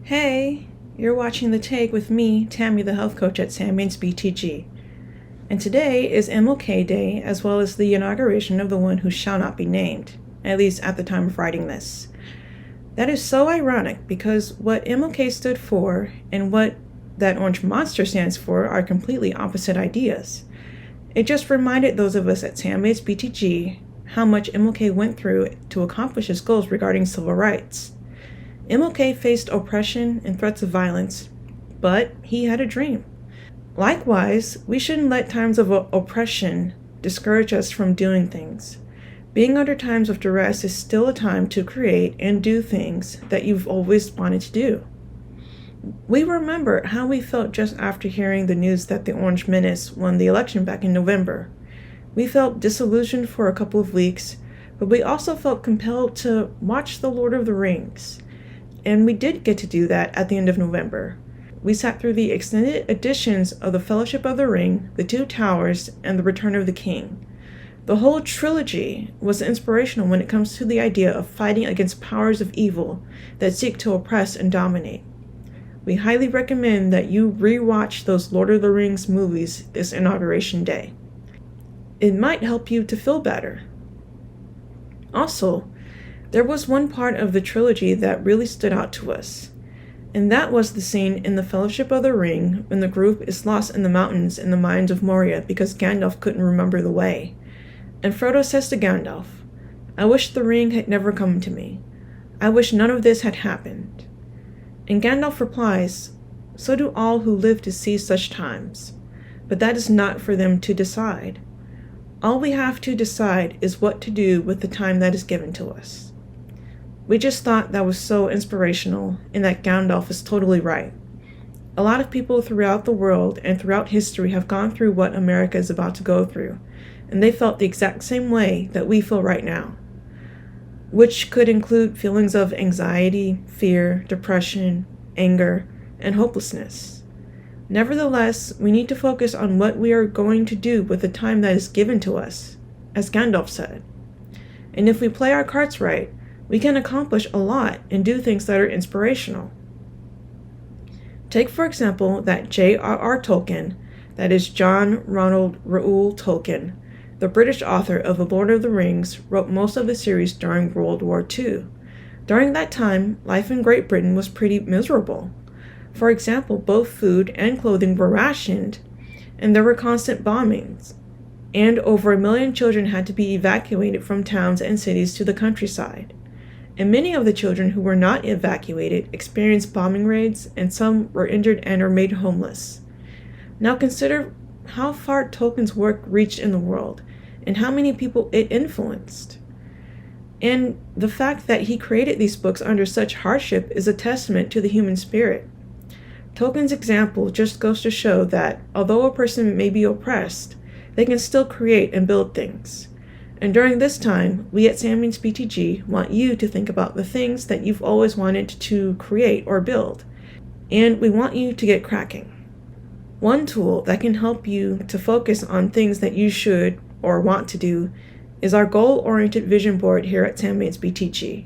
Hey, you're watching The Take with me, Tammy, the health coach at Sandman's BTG. And today is MLK Day, as well as the inauguration of the one who shall not be named, at least at the time of writing this. That is so ironic because what MLK stood for and what that orange monster stands for are completely opposite ideas. It just reminded those of us at Sandman's BTG how much MLK went through to accomplish his goals regarding civil rights. MLK faced oppression and threats of violence, but he had a dream. Likewise, we shouldn't let times of oppression discourage us from doing things. Being under times of duress is still a time to create and do things that you've always wanted to do. We remember how we felt just after hearing the news that the Orange Menace won the election back in November. We felt disillusioned for a couple of weeks, but we also felt compelled to watch The Lord of the Rings. And we did get to do that at the end of November. We sat through the extended editions of The Fellowship of the Ring, The Two Towers, and The Return of the King. The whole trilogy was inspirational when it comes to the idea of fighting against powers of evil that seek to oppress and dominate. We highly recommend that you rewatch those Lord of the Rings movies this inauguration day. It might help you to feel better. Also, there was one part of the trilogy that really stood out to us, and that was the scene in The Fellowship of the Ring when the group is lost in the mountains in the mines of Moria because Gandalf couldn't remember the way. And Frodo says to Gandalf, "I wish the ring had never come to me. I wish none of this had happened." And Gandalf replies, "So do all who live to see such times, but that is not for them to decide. All we have to decide is what to do with the time that is given to us." We just thought that was so inspirational and that Gandalf is totally right. A lot of people throughout the world and throughout history have gone through what America is about to go through, and they felt the exact same way that we feel right now, which could include feelings of anxiety, fear, depression, anger, and hopelessness. Nevertheless, we need to focus on what we are going to do with the time that is given to us, as Gandalf said. And if we play our cards right, we can accomplish a lot and do things that are inspirational. Take, for example, that J.R.R. Tolkien, that is John Ronald Reuel Tolkien, the British author of The Lord of the Rings, wrote most of the series during World War II. During that time, life in Great Britain was pretty miserable. For example, both food and clothing were rationed, and there were constant bombings, and over 1 million children had to be evacuated from towns and cities to the countryside. And many of the children who were not evacuated experienced bombing raids, and some were injured and or made homeless. Now consider how far Tolkien's work reached in the world, and how many people it influenced. And the fact that he created these books under such hardship is a testament to the human spirit. Tolkien's example just goes to show that although a person may be oppressed, they can still create and build things. And during this time, we at Sandman's BTG want you to think about the things that you've always wanted to create or build, and we want you to get cracking. One tool that can help you to focus on things that you should or want to do is our goal-oriented vision board here at Sandman's BTG.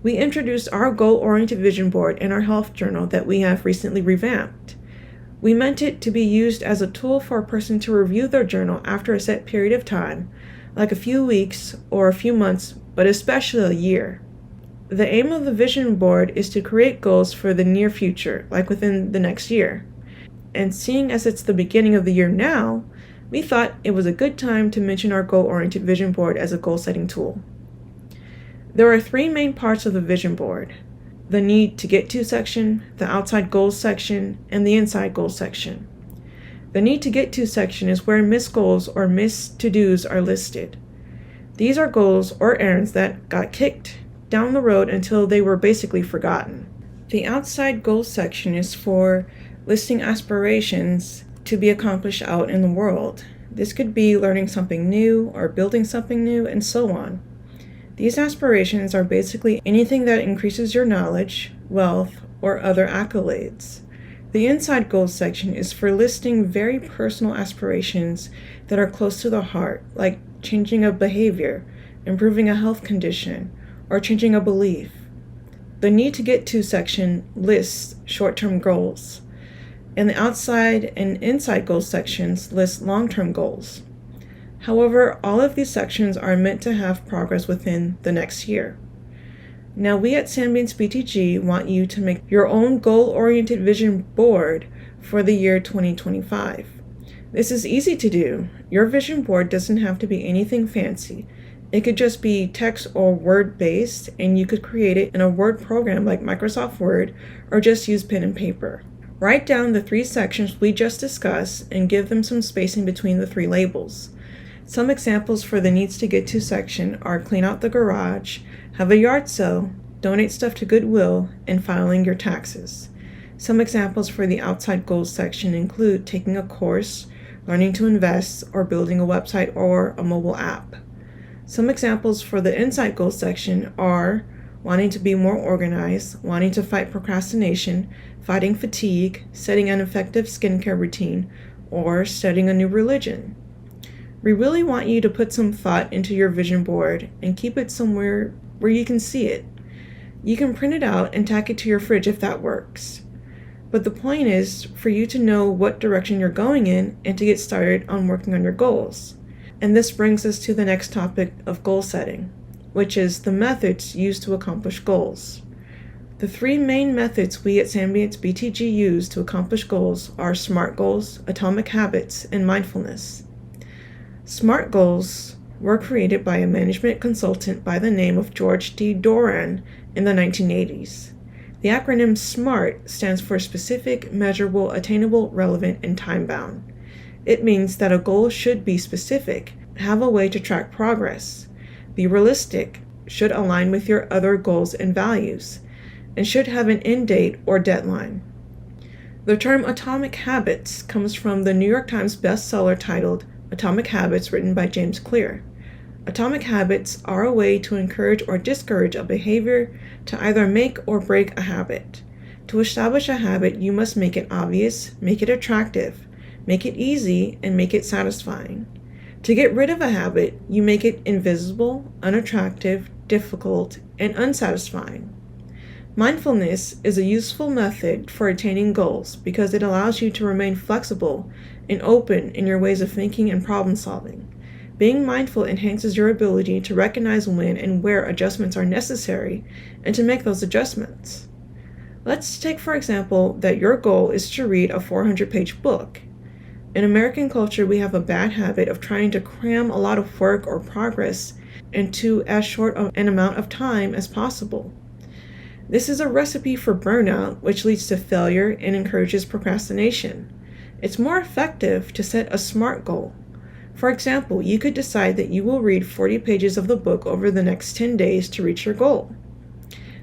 We introduced our goal-oriented vision board in our health journal that we have recently revamped. We meant it to be used as a tool for a person to review their journal after a set period of time, like a few weeks or a few months, but especially a year. The aim of the vision board is to create goals for the near future, like within the next year. And seeing as it's the beginning of the year now, we thought it was a good time to mention our goal-oriented vision board as a goal-setting tool. There are 3 main parts of the vision board: the need to get to section, the outside goals section, and the inside goals section. The need to get to section is where missed goals or missed to-dos are listed. These are goals or errands that got kicked down the road until they were basically forgotten. The outside goals section is for listing aspirations to be accomplished out in the world. This could be learning something new or building something new, and so on. These aspirations are basically anything that increases your knowledge, wealth, or other accolades. The inside goals section is for listing very personal aspirations that are close to the heart, like changing a behavior, improving a health condition, or changing a belief. The need to get to section lists short-term goals, and the outside and inside goals sections list long-term goals. However, all of these sections are meant to have progress within the next year. Now, we at Sambiance BTG want you to make your own goal-oriented vision board for the year 2025. This is easy to do. Your vision board doesn't have to be anything fancy. It could just be text or word-based, and you could create it in a Word program like Microsoft Word, or just use pen and paper. Write down the 3 sections we just discussed and give them some spacing between the 3 labels. Some examples for the needs to get to section are clean out the garage, have a yard sale, donate stuff to Goodwill, and filing your taxes. Some examples for the outside goals section include taking a course, learning to invest, or building a website or a mobile app. Some examples for the inside goals section are wanting to be more organized, wanting to fight procrastination, fighting fatigue, setting an effective skincare routine, or studying a new religion. We really want you to put some thought into your vision board and keep it somewhere where you can see it. You can print it out and tack it to your fridge if that works. But the point is for you to know what direction you're going in and to get started on working on your goals. And this brings us to the next topic of goal setting, which is the methods used to accomplish goals. The 3 main methods we at Sambiance BTG use to accomplish goals are SMART goals, atomic habits, and mindfulness. SMART goals were created by a management consultant by the name of George D. Doran in the 1980s. The acronym SMART stands for specific, measurable, attainable, relevant, and time-bound. It means that a goal should be specific, have a way to track progress, be realistic, should align with your other goals and values, and should have an end date or deadline. The term atomic habits comes from the New York Times bestseller titled Atomic Habits, written by James Clear. Atomic habits are a way to encourage or discourage a behavior, to either make or break a habit. To establish a habit, you must make it obvious, make it attractive, make it easy, and make it satisfying. To get rid of a habit, you make it invisible, unattractive, difficult, and unsatisfying. Mindfulness is a useful method for attaining goals because it allows you to remain flexible and open in your ways of thinking and problem solving. Being mindful enhances your ability to recognize when and where adjustments are necessary and to make those adjustments. Let's take, for example, that your goal is to read a 400-page book. In American culture, we have a bad habit of trying to cram a lot of work or progress into as short an amount of time as possible. This is a recipe for burnout, which leads to failure and encourages procrastination. It's more effective to set a SMART goal. For example, you could decide that you will read 40 pages of the book over the next 10 days to reach your goal.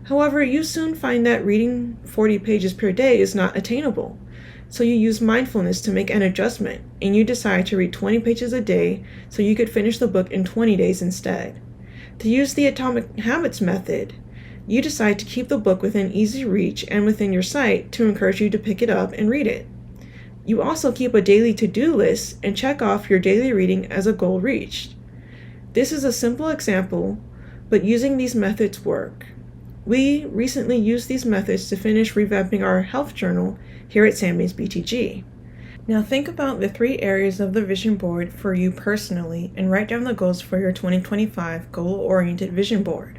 However, you soon find that reading 40 pages per day is not attainable. So you use mindfulness to make an adjustment, and you decide to read 20 pages a day so you could finish the book in 20 days instead. To use the atomic habits method, you decide to keep the book within easy reach and within your sight to encourage you to pick it up and read it. You also keep a daily to-do list and check off your daily reading as a goal reached. This is a simple example, but using these methods work. We recently used these methods to finish revamping our health journal here at Sambiance BTG. Now think about the 3 areas of the vision board for you personally and write down the goals for your 2025 goal-oriented vision board.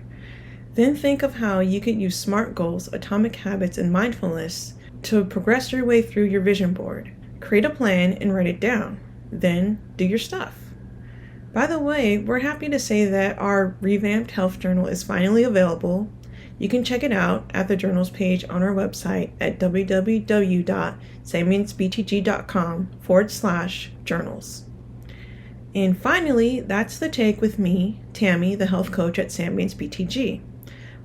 Then think of how you could use SMART goals, atomic habits, and mindfulness to progress your way through your vision board. Create a plan and write it down. Then do your stuff. By the way, we're happy to say that our revamped health journal is finally available. You can check it out at the journals page on our website at www.sambiancebtg.com/journals. And finally, that's the take with me, Tammy, the health coach at Sambiance BTG.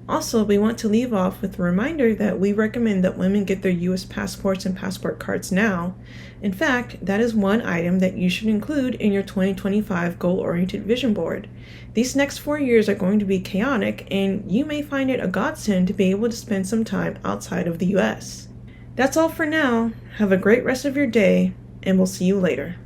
Also, we want to leave off with a reminder that we recommend that women get their U.S. passports and passport cards now. In fact, that is one item that you should include in your 2025 goal-oriented vision board. These next 4 years are going to be chaotic, and you may find it a godsend to be able to spend some time outside of the U.S. That's all for now. Have a great rest of your day, and we'll see you later.